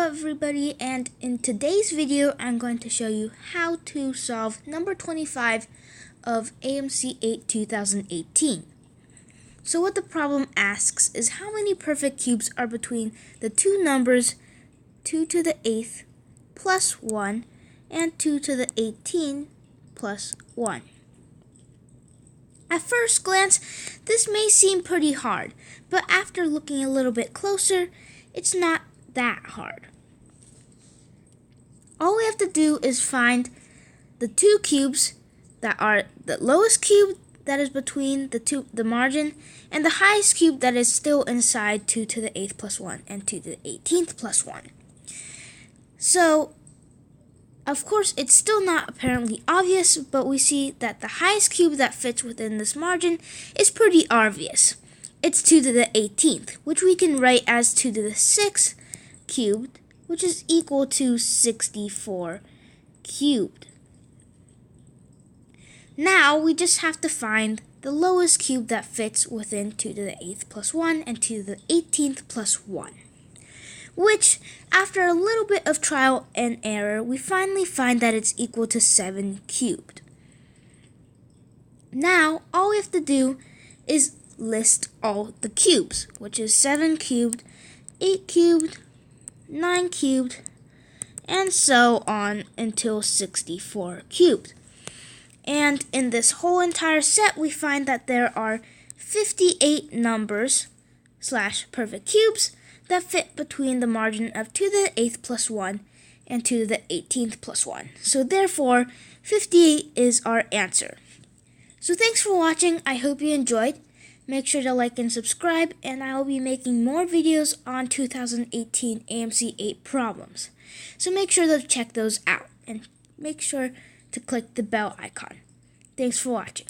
everybody, and in today's video I'm going to show you how to solve number 25 of AMC 8 2018. So what the problem asks is how many perfect cubes are between the two numbers 2 to the 8th plus 1 and 2 to the 18 plus 1. At first glance, this may seem pretty hard, but after looking a little bit closer, it's not that hard. All we have to do is find the two cubes that are the lowest cube that is between the margin and the highest cube that is still inside 2 to the 8th plus 1 and 2 to the 18th plus 1. So, of course, it's still not apparently obvious, but we see that the highest cube that fits within this margin is pretty obvious. It's 2 to the 18th, which we can write as 2 to the 6th cubed, which is equal to 64 cubed. Now we just have to find the lowest cube that fits within 2 to the 8th plus 1 and 2 to the 18th plus 1. Which, after a little bit of trial and error, we finally find that it's equal to 7 cubed. Now, all we have to do is list all the cubes, which is 7 cubed, 8 cubed, 9 cubed, and so on until 64 cubed. And in this whole entire set, we find that there are 58 numbers / perfect cubes that fit between the margin of 2 to the 8th plus 1 and 2 to the 18th plus 1. So therefore, 58 is our answer. So thanks for watching. I hope you enjoyed. Make sure to like and subscribe, and I will be making more videos on 2018 AMC 8 problems. So make sure to check those out, and make sure to click the bell icon. Thanks for watching.